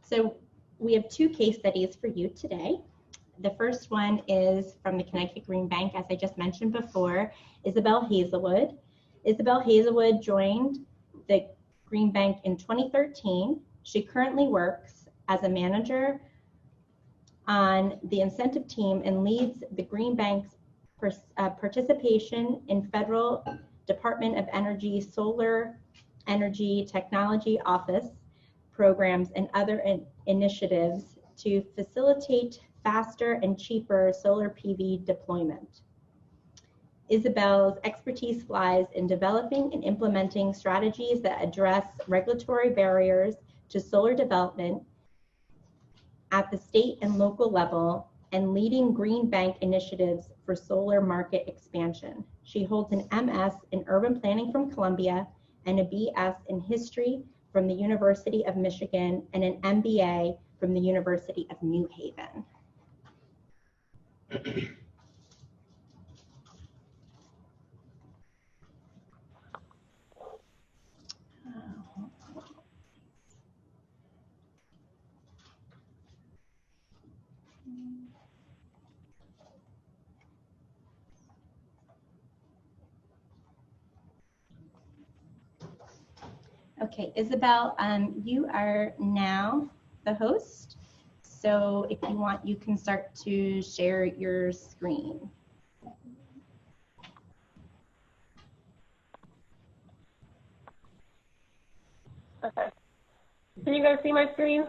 So we have two case studies for you today. The first one is from the Connecticut Green Bank, as I just mentioned before, Isabelle Hazlewood. Isabelle Hazlewood joined the Green Bank in 2013. She currently works as a manager on the incentive team and leads the Green Bank's participation in Federal Department of Energy Solar Energy Technology Office programs and other initiatives to facilitate faster and cheaper solar PV deployment. Isabelle's expertise lies in developing and implementing strategies that address regulatory barriers to solar development at the state and local level and leading Green Bank initiatives for solar market expansion. She holds an MS in urban planning from Columbia and a BS in history from the University of Michigan and an MBA from the University of New Haven. Okay, Isabelle, you are now the host. So if you want, you can start to share your screen. Okay. Can you guys see my screen?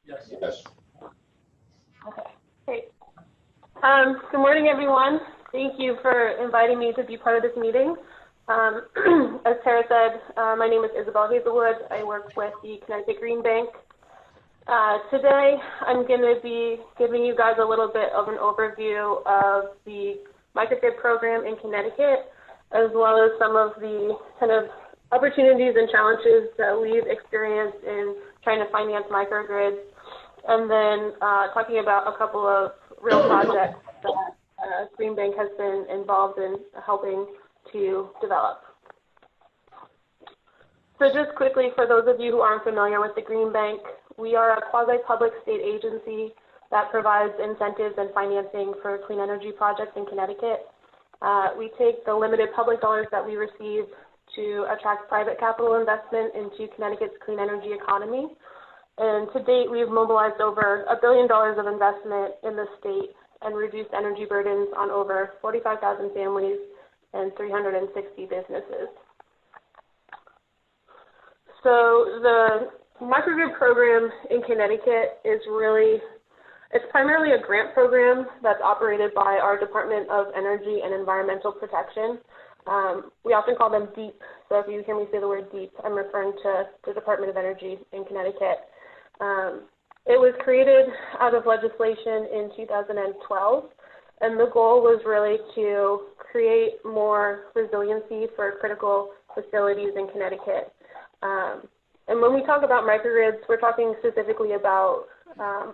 Yes. Yes. Okay, great. Good morning, everyone. Thank you for inviting me to be part of this meeting. As Tara said, my name is Isabelle Hazlewood. I work with the Connecticut Green Bank. Today, I'm going to be giving you guys a little bit of an overview of the microgrid program in Connecticut, as well as some of the kind of opportunities and challenges that we've experienced in trying to finance microgrids, and then talking about a couple of real projects that Green Bank has been involved in helping to develop. So just quickly, for those of you who aren't familiar with the Green Bank, we are a quasi-public state agency that provides incentives and financing for clean energy projects in Connecticut. We take the limited public dollars that we receive to attract private capital investment into Connecticut's clean energy economy. And to date, we've mobilized over $1 billion of investment in the state and reduced energy burdens on over 45,000 families and 360 businesses. So the microgrid program in Connecticut is it's primarily a grant program that's operated by our Department of Energy and Environmental Protection. We often call them DEEP, so if you hear me say the word DEEP, I'm referring to the Department of Energy in Connecticut. It was created out of legislation in 2012, and the goal was really to create more resiliency for critical facilities in Connecticut. And when we talk about microgrids, we're talking specifically about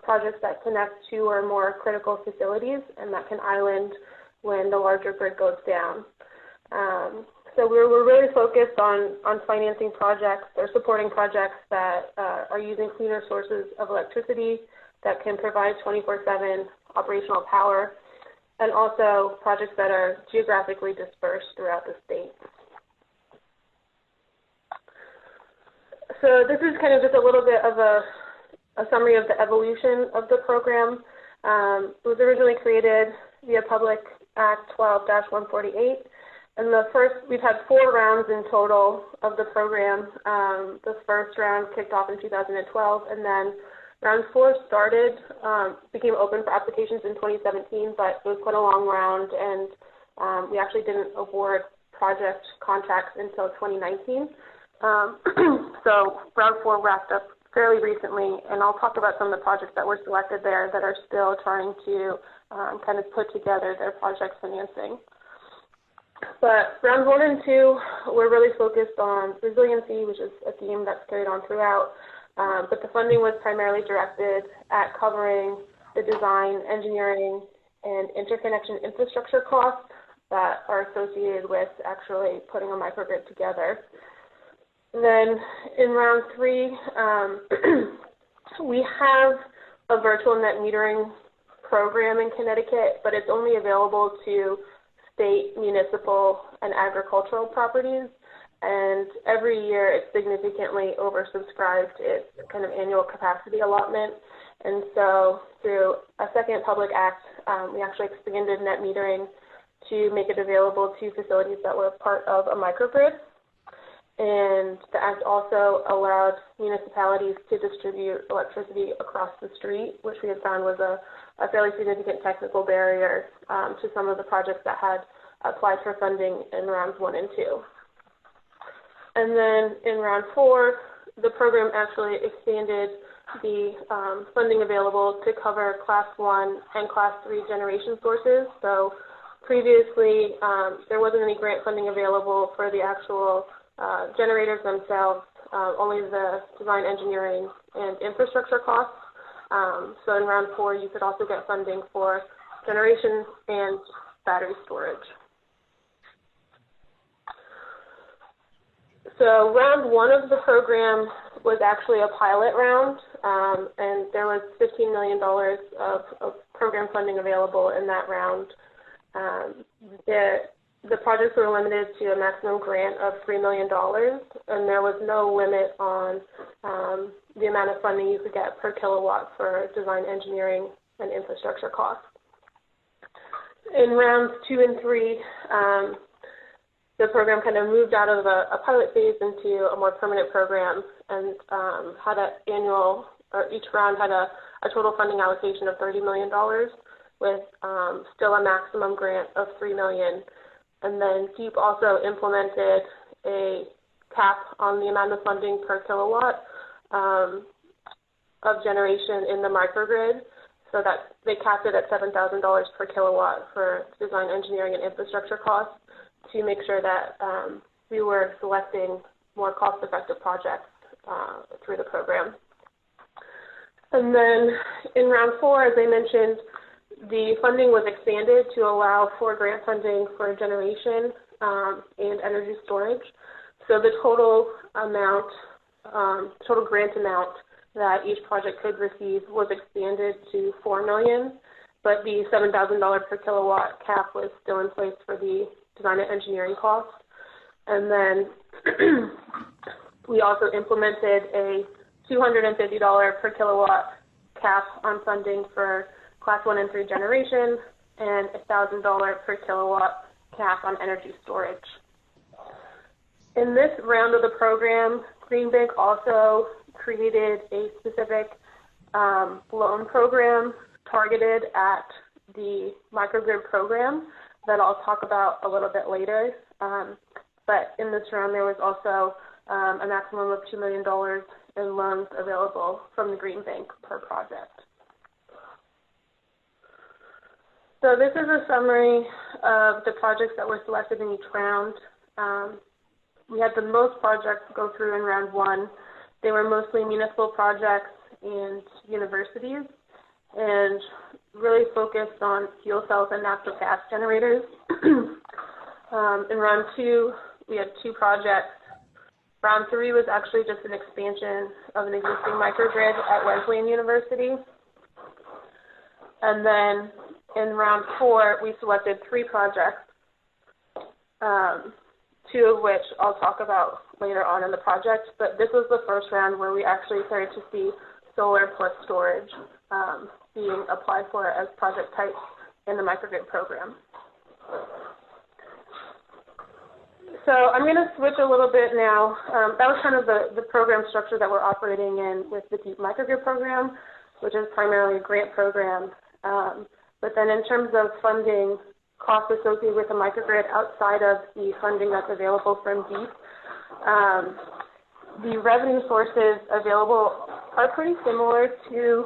projects that connect two or more critical facilities and that can island when the larger grid goes down. So we're really focused on financing projects or supporting projects that are using cleaner sources of electricity that can provide 24/7 operational power, and also projects that are geographically dispersed throughout the state. So this is kind of just a little bit of a summary of the evolution of the program. It was originally created via Public Act 12-148. And we've had 4 rounds in total of the program. The first round kicked off in 2012, and then round 4 became open for applications in 2017, but it was quite a long round, and we actually didn't award project contracts until 2019. So round 4 wrapped up fairly recently, and I'll talk about some of the projects that were selected there that are still trying to kind of put together their project financing. But rounds 1 and 2, we're really focused on resiliency, which is a theme that's carried on throughout. But the funding was primarily directed at covering the design, engineering, and interconnection infrastructure costs that are associated with actually putting a microgrid together. Then in round 3, we have a virtual net metering program in Connecticut, but it's only available to state, municipal, and agricultural properties. And every year it's significantly oversubscribed its kind of annual capacity allotment. And so through a second public act, we actually expanded net metering to make it available to facilities that were part of a microgrid. And the act also allowed municipalities to distribute electricity across the street, which we had found was a fairly significant technical barrier to some of the projects that had applied for funding in rounds 1 and 2. And then in round 4, the program actually expanded the funding available to cover Class 1 and Class 3 generation sources. So previously, there wasn't any grant funding available for the actual generators themselves, only the design, engineering, and infrastructure costs. So in round 4, you could also get funding for generation and battery storage. So round 1 of the program was actually a pilot round, and there was $15 million of program funding available in that round. The projects were limited to a maximum grant of $3 million, and there was no limit on the amount of funding you could get per kilowatt for design, engineering, and infrastructure costs. In rounds 2 and 3, the program kind of moved out of a pilot phase into a more permanent program, and had an annual, or each round had a total funding allocation of $30 million with still a maximum grant of $3 million. And then DEEP also implemented a cap on the amount of funding per kilowatt of generation in the microgrid, so that they capped it at $7,000 per kilowatt for design, engineering, and infrastructure costs, to make sure that we were selecting more cost-effective projects through the program. And then in round 4, as I mentioned, the funding was expanded to allow for grant funding for generation and energy storage. So the total amount, total grant amount that each project could receive was expanded to $4 million, but the $7,000 per kilowatt cap was still in place for the design and engineering costs. And then we also implemented a $250 per kilowatt cap on funding for Class 1 and 3 generation, and $1,000 per kilowatt cap on energy storage. In this round of the program, Green Bank also created a specific loan program targeted at the microgrid program that I'll talk about a little bit later. But in this round, there was also a maximum of $2 million in loans available from the Green Bank per project. So this is a summary of the projects that were selected in each round. We had the most projects go through in round 1. They were mostly municipal projects and universities, and really focused on fuel cells and natural gas generators. In round 2, we had 2 projects. Round 3 was actually just an expansion of an existing microgrid at Wesleyan University. And then in round 4, we selected 3 projects, 2 of which I'll talk about later on in the project. But this was the first round where we actually started to see solar plus storage being applied for as project types in the microgrid program. So I'm going to switch a little bit now. That was kind of the program structure that we're operating in with the DEEP microgrid program, which is primarily a grant program. But then in terms of funding costs associated with the microgrid outside of the funding that's available from DEEP, the revenue sources available are pretty similar to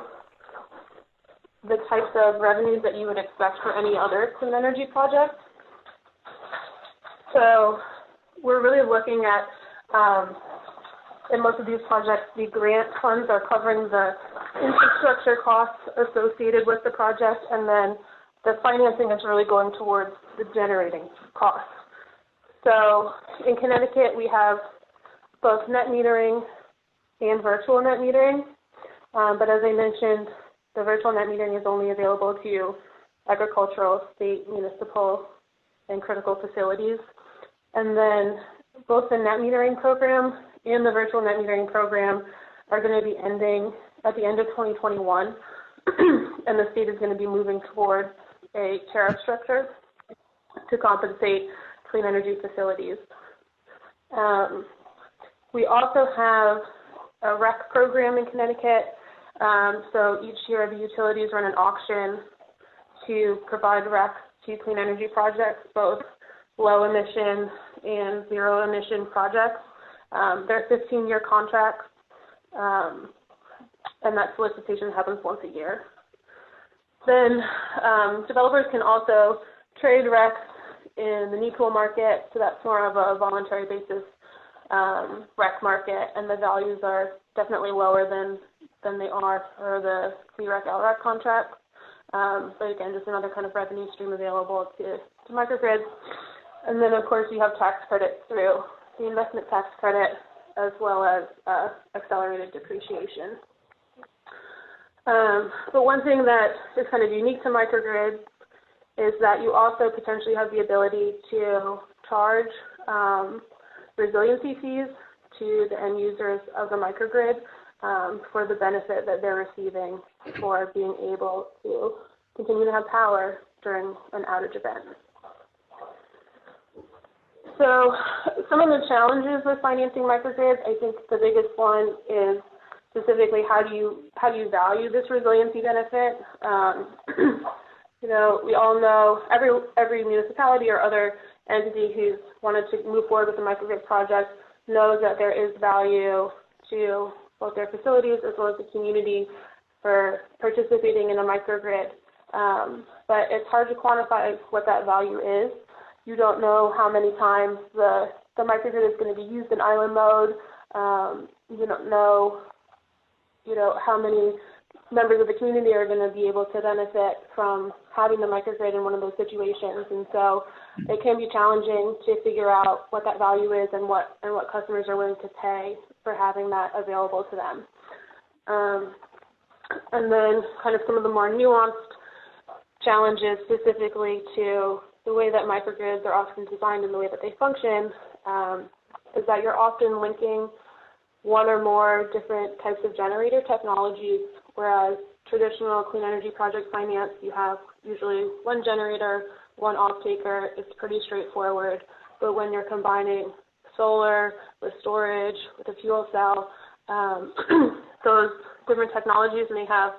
the types of revenues that you would expect for any other clean energy project. So we're really looking at, in most of these projects, the grant funds are covering the infrastructure costs associated with the project, and then the financing is really going towards the generating costs. So in Connecticut, we have both net metering and virtual net metering. But as I mentioned, the virtual net metering is only available to agricultural, state, municipal, and critical facilities. And then both the net metering program and the virtual net metering program are going to be ending at the end of 2021, and the state is going to be moving toward a tariff structure to compensate clean energy facilities. We also have a REC program in Connecticut. So each year the utilities run an auction to provide REC to clean energy projects, both low emission and zero emission projects. They're 15-year contracts, and that solicitation happens once a year. Then developers can also trade RECs in the NEPOOL market, so that's more of a voluntary basis REC market, and the values are definitely lower than they are for the CREC LREC contracts. But again, just another kind of revenue stream available to microgrids. And then, of course, you have tax credits through the investment tax credit as well as accelerated depreciation. But one thing that is kind of unique to microgrids is that you also potentially have the ability to charge resiliency fees to the end users of the microgrid for the benefit that they're receiving for being able to continue to have power during an outage event. So some of the challenges with financing microgrids, I think the biggest one is specifically how do you value this resiliency benefit? We all know every municipality or other entity who's wanted to move forward with a microgrid project knows that there is value to both their facilities as well as the community for participating in a microgrid. But it's hard to quantify what that value is. You don't know how many times the microgrid is going to be used in island mode. You don't know, how many members of the community are going to be able to benefit from having the microgrid in one of those situations. And so it can be challenging to figure out what that value is and what customers are willing to pay for having that available to them. And then kind of some of the more nuanced challenges specifically to the way that microgrids are often designed and the way that they function is that you're often linking one or more different types of generator technologies, whereas traditional clean energy project finance, you have usually one generator, one off-taker. It's pretty straightforward. But when you're combining solar with storage, with a fuel cell, those different technologies may have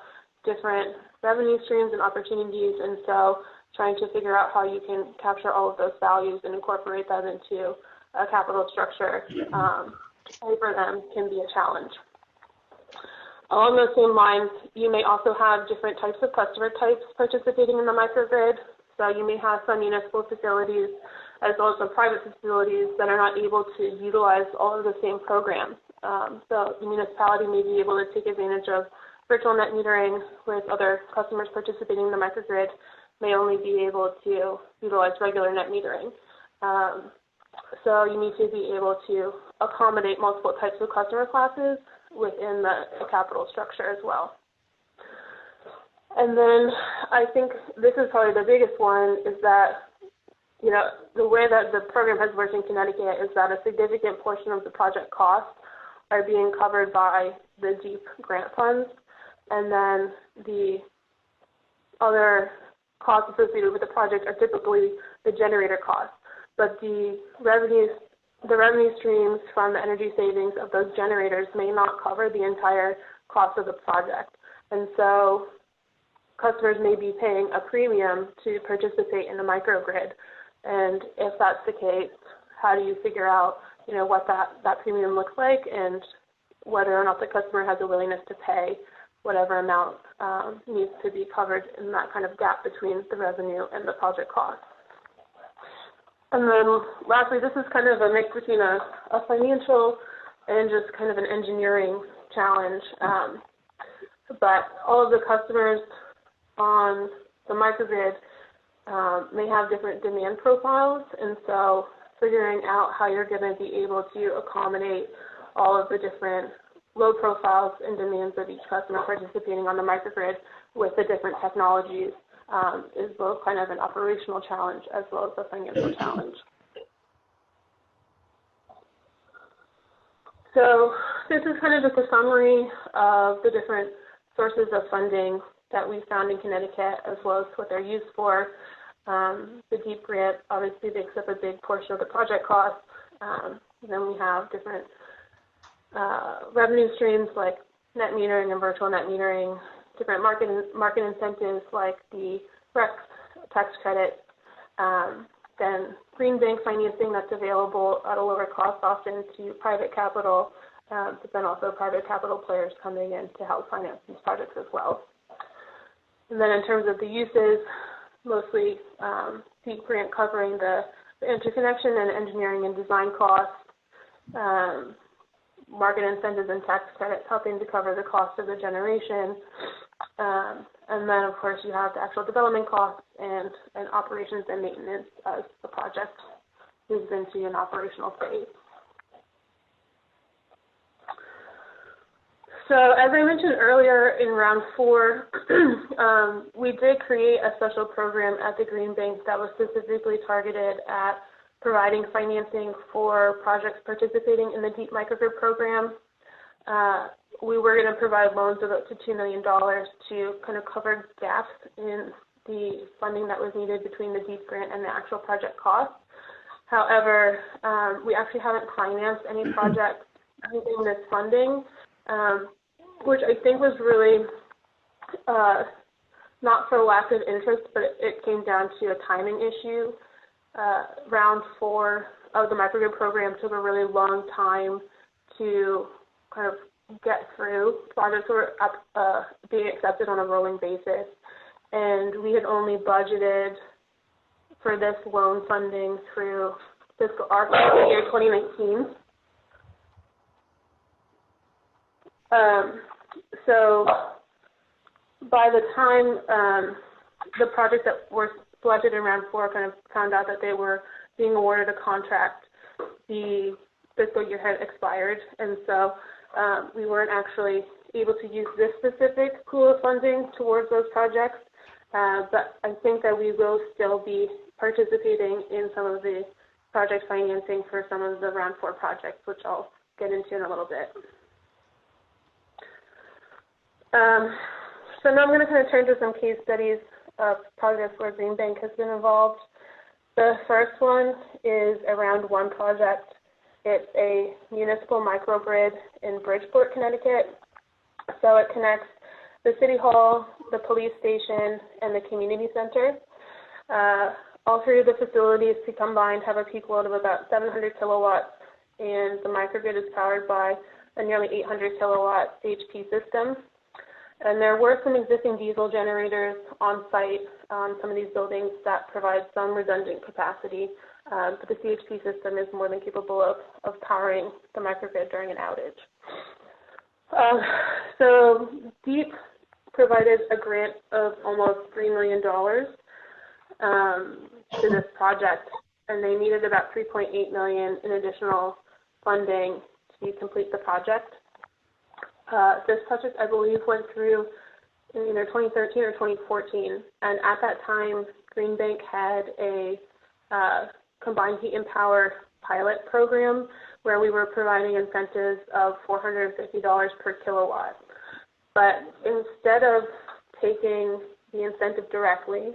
different revenue streams and opportunities, and so trying to figure out how you can capture all of those values and incorporate that into a capital structure for them can be a challenge. Along those same lines, you may also have different types of customer types participating in the microgrid. So you may have some municipal facilities as well as some private facilities that are not able to utilize all of the same programs. So the municipality may be able to take advantage of virtual net metering, with other customers participating in the microgrid may only be able to utilize regular net metering. So you need to be able to accommodate multiple types of customer classes within the capital structure as well. And then I think this is probably the biggest one is that, the way that the program has worked in Connecticut is that a significant portion of the project costs are being covered by the DEEP grant funds, and then the other costs associated with the project are typically the generator costs. But the revenue streams from the energy savings of those generators may not cover the entire cost of the project. And so customers may be paying a premium to participate in a microgrid. And if that's the case, how do you figure out, what that premium looks like and whether or not the customer has a willingness to pay whatever amount needs to be covered in that kind of gap between the revenue and the project cost. And then lastly, this is kind of a mix between a financial and just kind of an engineering challenge. But all of the customers on the microgrid may have different demand profiles, and so figuring out how you're going to be able to accommodate all of the different load profiles and demands of each customer participating on the microgrid with the different technologies is both kind of an operational challenge as well as a financial challenge. So this is kind of just a summary of the different sources of funding that we found in Connecticut, as well as what they're used for. The DEEP grant obviously makes up a big portion of the project cost. Then we have different revenue streams like net metering and virtual net metering, different market incentives like the REC tax credit, then green bank financing that's available at a lower cost often to private capital, but then also private capital players coming in to help finance these projects as well. And then in terms of the uses, mostly DEEP grant covering the interconnection and engineering and design costs, market incentives and tax credits helping to cover the cost of the generation. And then, of course, you have the actual development costs and operations and maintenance as the project moves into an operational phase. So as I mentioned earlier in round 4, we did create a special program at the Green Bank that was specifically targeted at providing financing for projects participating in the DEEP microgrid program. We were going to provide loans of up to $2 million to kind of cover gaps in the funding that was needed between the DEEP grant and the actual project cost. However, we actually haven't financed any projects using this funding, which I think was really not for lack of interest, but it came down to a timing issue. Round 4 of the microgrid program took a really long time to kind of get through. Projects were being accepted on a rolling basis, and we had only budgeted for this loan funding through our fiscal year 2019. So by the time the projects that were selected in round 4 kind of found out that they were being awarded a contract, the fiscal year had expired, and so we weren't actually able to use this specific pool of funding towards those projects, but I think that we will still be participating in some of the project financing for some of the round 4 projects, which I'll get into in a little bit. So now I'm going to kind of turn to some case studies of projects where Green Bank has been involved. The first one is a round 1 project. It's a municipal microgrid in Bridgeport, Connecticut. So it connects the City Hall, the police station, and the community center. All 3 of the facilities combined have a peak load of about 700 kilowatts, and the microgrid is powered by a nearly 800 kilowatt HP system. And there were some existing diesel generators on site on some of these buildings that provide some redundant capacity, but the CHP system is more than capable of powering the microgrid during an outage. So DEEP provided a grant of almost $3 million to this project, and they needed about $3.8 million in additional funding to complete the project. This project, I believe, went through in either 2013 or 2014, and at that time, Green Bank had a combined heat and power pilot program where we were providing incentives of $450 per kilowatt. But instead of taking the incentive directly,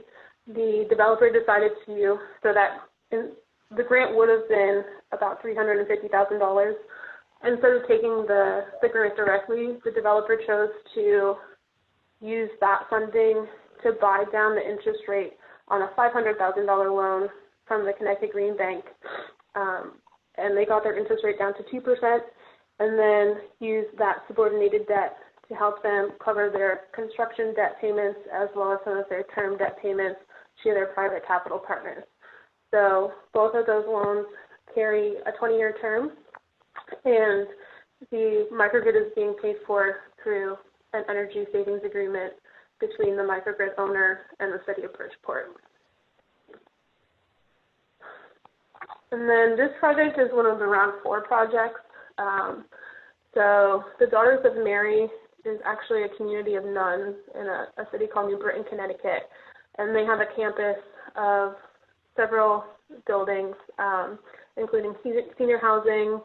the developer decided to, so that the grant would have been about $350,000. Instead of taking the grant directly, the developer chose to use that funding to buy down the interest rate on a $500,000 loan from the Connecticut Green Bank. And they got their interest rate down to 2% and then used that subordinated debt to help them cover their construction debt payments as well as some of their term debt payments to their private capital partners. So both of those loans carry a 20-year term, and the microgrid is being paid for through an energy savings agreement between the microgrid owner and the city of Bridgeport. And then this project is one of the round 4 projects. So the Daughters of Mary is actually a community of nuns in a city called New Britain, Connecticut, and they have a campus of several buildings, including senior housing,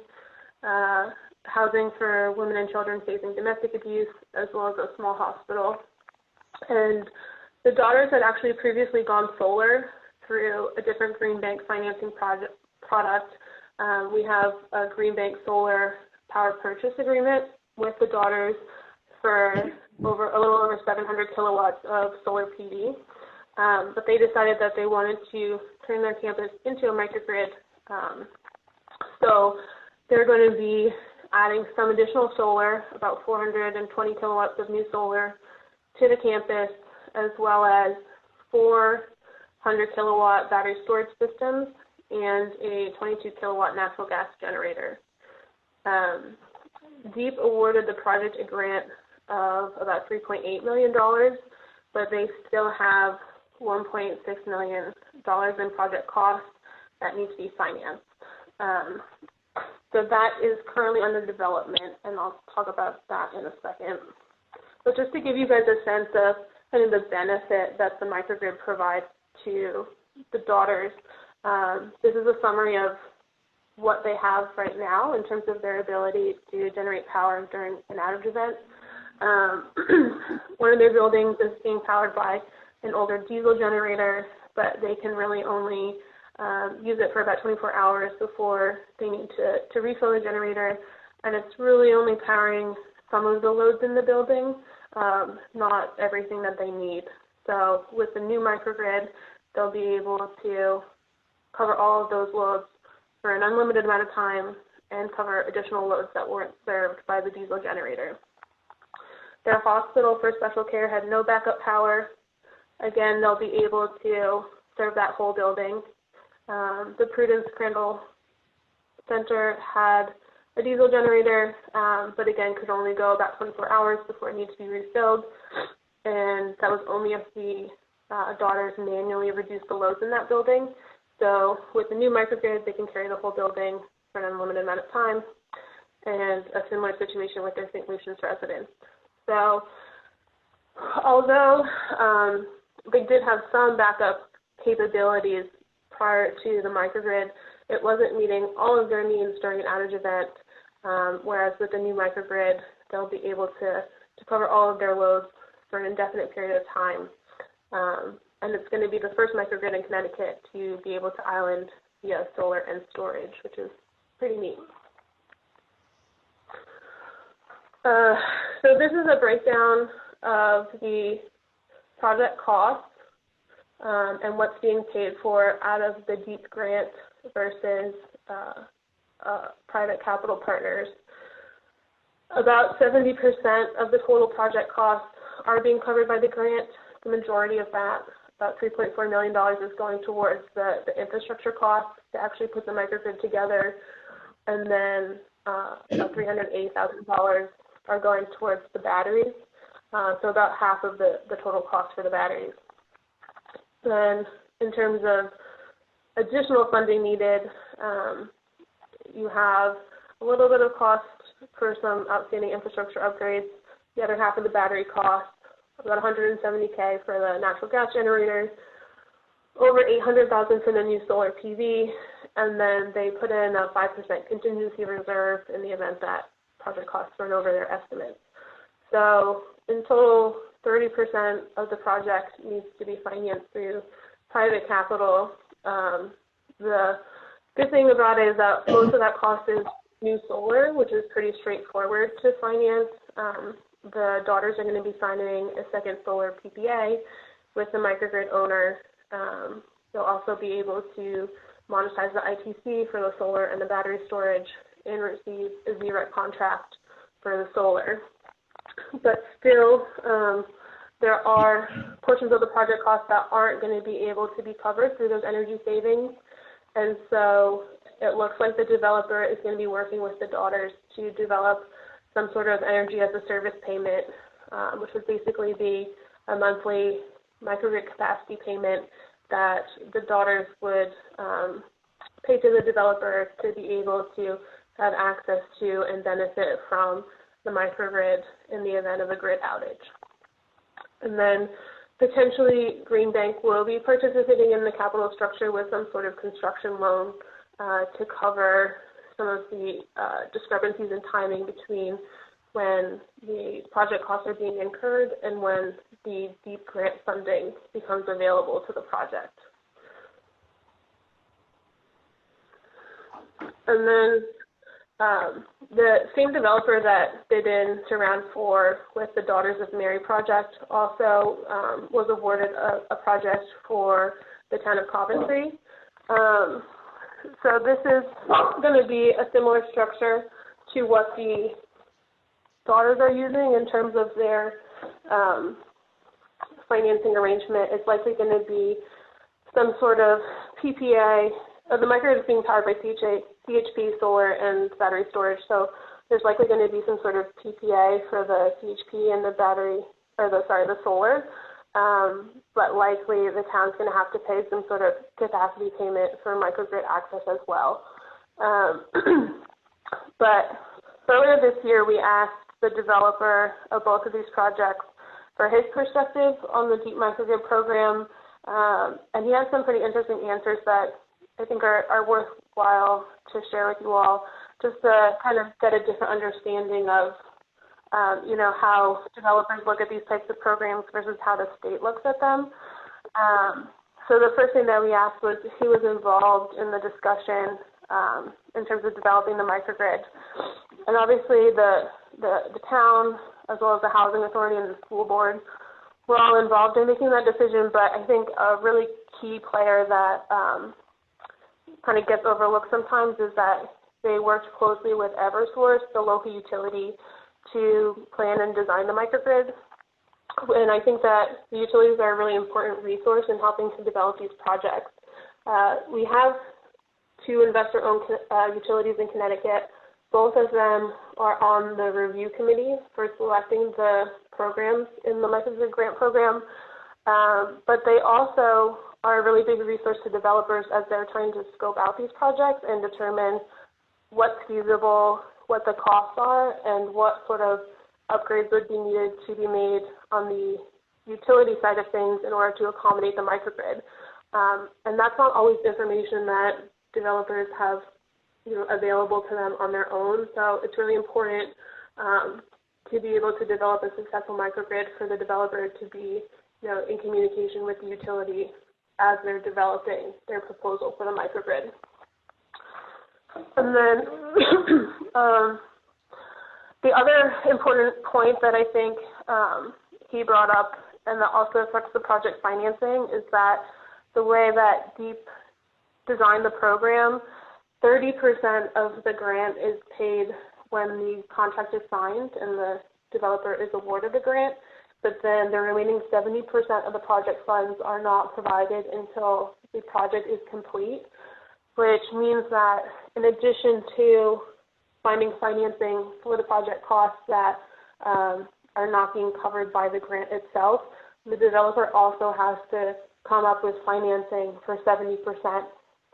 housing for women and children facing domestic abuse, as well as a small hospital. And the Daughters had actually previously gone solar through a different Green Bank financing product. We have a Green Bank solar power purchase agreement with the Daughters for a little over 700 kilowatts of solar PV. But they decided that they wanted to turn their campus into a microgrid. So they're going to be adding some additional solar, about 420 kilowatts of new solar to the campus, as well as 400 kilowatt battery storage systems and a 22 kilowatt natural gas generator. DEEP awarded the project a grant of about $3.8 million, but they still have $1.6 million in project costs that need to be financed. So that is currently under development, and I'll talk about that in a second. But just to give you guys a sense of kind of the benefit that the microgrid provides to the Daughters, this is a summary of what they have right now in terms of their ability to generate power during an outage event. One of their buildings is being powered by an older diesel generator, but they can really only use it for about 24 hours before they need to refill the generator, and it's really only powering some of the loads in the building, not everything that they need. So with the new microgrid, they'll be able to cover all of those loads for an unlimited amount of time and cover additional loads that weren't served by the diesel generator. Their hospital for special care had no backup power. Again, they'll be able to serve that whole building. The Prudence Crandall Center had a diesel generator, but again, could only go about 24 hours before it needed to be refilled. And that was only if the Daughters manually reduced the loads in that building. So with the new microgrid, they can carry the whole building for an unlimited amount of time, and a similar situation with their St. Lucian's residents. So although they did have some backup capabilities prior to the microgrid, it wasn't meeting all of their needs during an outage event, whereas with the new microgrid, they'll be able to cover all of their loads for an indefinite period of time. And it's going to be the first microgrid in Connecticut to be able to island via solar and storage, which is pretty neat. So this is a breakdown of the project costs and what's being paid for out of the DEEP grant versus private capital partners. About 70% of the total project costs are being covered by the grant. The majority of that, about $3.4 million, is going towards the infrastructure costs to actually put the microgrid together, and then about $380,000 are going towards the batteries, so about half of the total cost for the batteries. Then in terms of additional funding needed, you have a little bit of cost for some outstanding infrastructure upgrades, the other half of the battery cost, about $170K for the natural gas generator, over $800,000 for the new solar PV, and then they put in a 5% contingency reserve in the event that project costs run over their estimates. So in total, 30% of the project needs to be financed through private capital. The good thing about it is that most of that cost is new solar, which is pretty straightforward to finance. The Daughters are going to be signing a second solar PPA with the microgrid owner. They'll also be able to monetize the ITC for the solar and the battery storage and receive a ZREC contract for the solar. But still, there are portions of the project costs that aren't going to be able to be covered through those energy savings. And so it looks like the developer is going to be working with the Daughters to develop some sort of energy as a service payment, which would basically be a monthly microgrid capacity payment that the Daughters would pay to the developer to be able to have access to and benefit from the microgrid in the event of a grid outage. And then potentially Green Bank will be participating in the capital structure with some sort of construction loan to cover some of the discrepancies in timing between when the project costs are being incurred and when the deep grant funding becomes available to the project. And then the same developer that bid in to round 4 with the Daughters of Mary project also was awarded a project for the town of Coventry. So this is going to be a similar structure to what the Daughters are using in terms of their financing arrangement. It's likely going to be some sort of PPA. The microgrid is being powered by CHP, solar, and battery storage. So there's likely going to be some sort of PPA for the CHP and the battery, or the solar. But likely the town's going to have to pay some sort of capacity payment for microgrid access as well. But earlier this year, we asked the developer of both of these projects for his perspective on the deep microgrid program, and he has some pretty interesting answers that I think are worthwhile to share with you all, just to kind of get a different understanding of, how developers look at these types of programs versus how the state looks at them. So the first thing that we asked was if he was involved in the discussion in terms of developing the microgrid. And obviously the town, as well as the housing authority and the school board, were all involved in making that decision, but I think a really key player that kind of gets overlooked sometimes is that they worked closely with Eversource, the local utility, to plan and design the microgrid. And I think that the utilities are a really important resource in helping to develop these projects. We have 2 investor-owned utilities in Connecticut. Both of them are on the review committee for selecting the programs in the microgrid grant program, but they also are a really big resource to developers as they're trying to scope out these projects and determine what's feasible, what the costs are, and what sort of upgrades would be needed to be made on the utility side of things in order to accommodate the microgrid. And that's not always information that developers have available to them on their own. So it's really important to be able to develop a successful microgrid for the developer to be in communication with the utility as they're developing their proposal for the microgrid. And then the other important point that I think he brought up, and that also affects the project financing, is that the way that DEEP designed the program, 30% of the grant is paid when the contract is signed and the developer is awarded the grant, but then the remaining 70% of the project funds are not provided until the project is complete, which means that in addition to finding financing for the project costs that are not being covered by the grant itself, the developer also has to come up with financing for 70%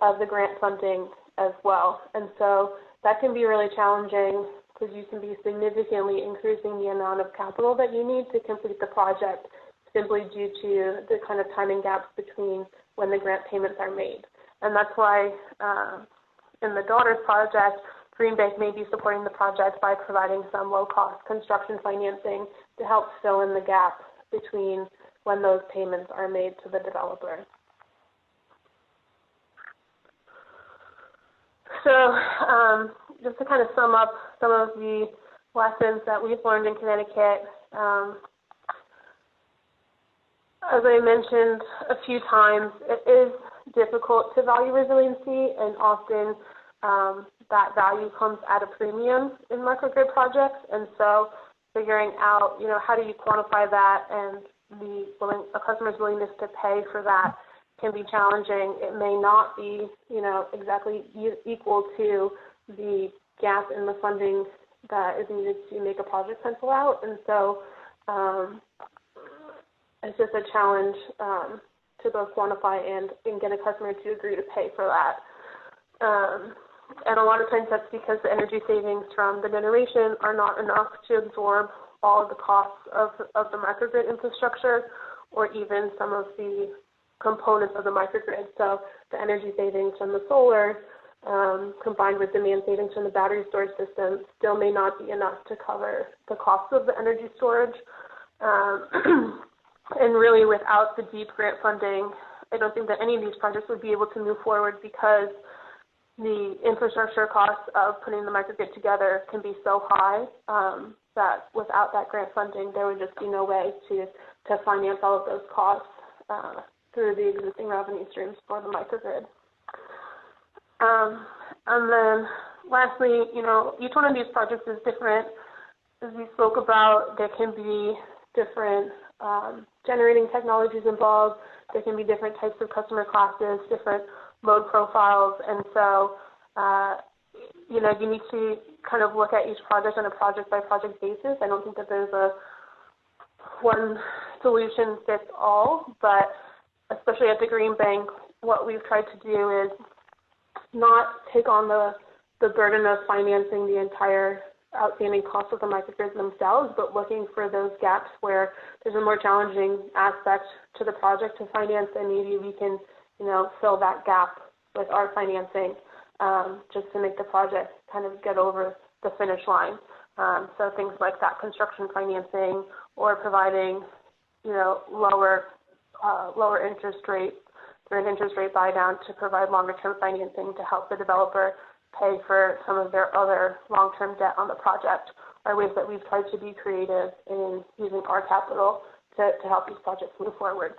of the grant funding as well. And so that can be really challenging because you can be significantly increasing the amount of capital that you need to complete the project simply due to the kind of timing gaps between when the grant payments are made. And that's why in the Daughters project, Green Bank may be supporting the project by providing some low-cost construction financing to help fill in the gap between when those payments are made to the developer. So just to kind of sum up some of the lessons that we've learned in Connecticut, as I mentioned a few times, it is difficult to value resiliency, and often that value comes at a premium in microgrid projects. And so figuring out, how do you quantify that and a customer's willingness to pay for that can be challenging. It may not be, exactly equal to the gap in the funding that is needed to make a project pencil out. And so it's just a challenge to both quantify and get a customer to agree to pay for that. And a lot of times that's because the energy savings from the generation are not enough to absorb all of the costs of the microgrid infrastructure, or even some of the components of the microgrid. So the energy savings from the solar, combined with demand savings from the battery storage system, still may not be enough to cover the cost of the energy storage. And really, without the deep grant funding, I don't think that any of these projects would be able to move forward, because the infrastructure costs of putting the microgrid together can be so high that without that grant funding, there would just be no way to finance all of those costs through the existing revenue streams for the microgrid. And then lastly, each one of these projects is different. As we spoke about, there can be different generating technologies involved. There can be different types of customer classes, different load profiles, and so you need to kind of look at each project on a project-by-project basis. I don't think that there's a one solution fits all, but especially at the Green Bank, what we've tried to do is not take on the burden of financing the entire outstanding cost of the microgrids themselves, but looking for those gaps where there's a more challenging aspect to the project to finance, and maybe we can, fill that gap with our financing just to make the project kind of get over the finish line. So things like that construction financing, or providing, lower interest rate through an interest rate buy down to provide longer term financing to help the developer pay for some of their other long-term debt on the project, are ways that we've tried to be creative in using our capital to help these projects move forward.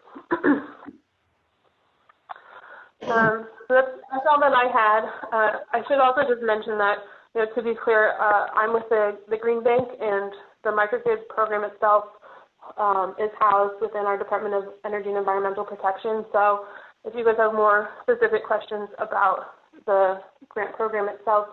So that's all that I had. I should also just mention that, to be clear, I'm with the Green Bank, and the microgrid program itself is housed within our Department of Energy and Environmental Protection. So if you guys have more specific questions about the grant program itself,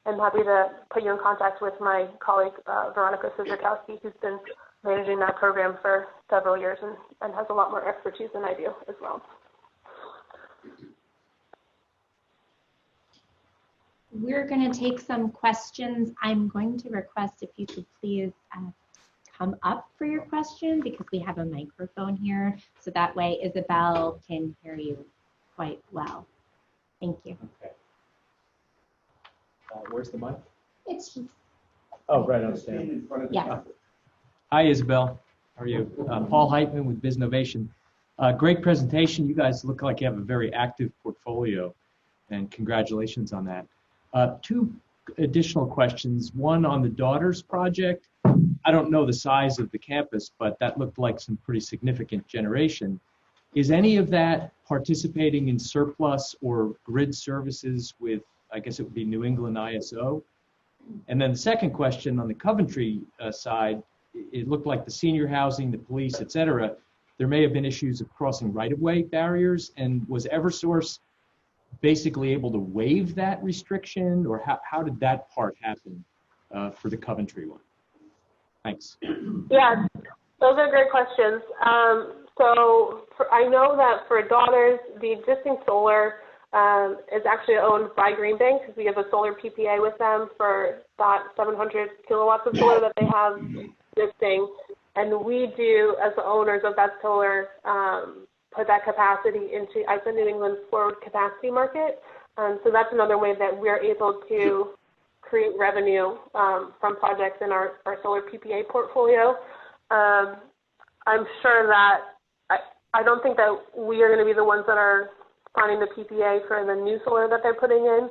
I'm happy to put you in contact with my colleague, Veronica Sizerkowski, who's been managing that program for several years and has a lot more expertise than I do as well. We're going to take some questions. I'm going to request if you could please come up for your question, because we have a microphone here, so that way Isabelle can hear you quite well. Thank you. Okay. Where's the mic? It's Right on stand. yeah. Hi, Isabelle. How are you? Paul Heitman with Biznovation. Great presentation. You guys look like you have a very active portfolio, and congratulations on that. Two additional questions. One on the Daughters project. I don't know the size of the campus, but that looked like some pretty significant generation. Is any of that participating in surplus or grid services with, I guess it would be New England ISO? And then the second question on the Coventry side, it looked like the senior housing, the police, et cetera, there may have been issues of crossing right-of-way barriers, and was Eversource basically able to waive that restriction, or how did that part happen for the Coventry one? Thanks. Yeah, those are great questions. I know that for Daughters, the existing solar is actually owned by Green Bank, because we have a solar PPA with them for that 700 kilowatts of solar that they have existing. And we do, as the owners of that solar, put that capacity into ISO New England's forward capacity market. So that's another way that we're able to create revenue from projects in our solar PPA portfolio. I'm sure that I don't think that we are going to be the ones that are signing the PPA for the new solar that they're putting in.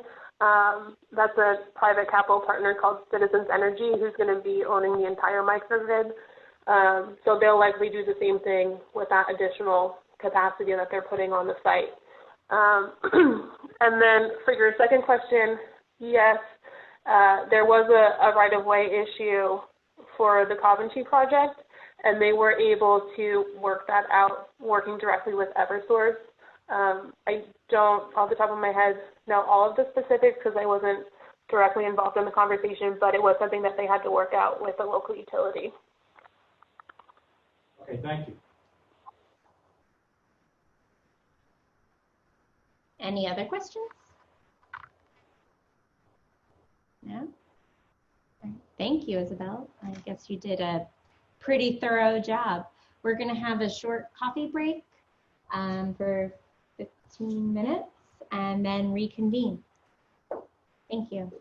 That's a private capital partner called Citizens Energy, who's going to be owning the entire microgrid. So they'll likely do the same thing with that additional capacity that they're putting on the site. And then for your second question, yes, there was a right-of-way issue for the Coventry project, and they were able to work that out working directly with Eversource. I don't, off the top of my head, know all of the specifics because I wasn't directly involved in the conversation, but it was something that they had to work out with the local utility. Okay, thank you. Any other questions? No? Thank you, Isabelle. I guess you did a pretty thorough job. We're going to have a short coffee break for 15 minutes and then reconvene. Thank you.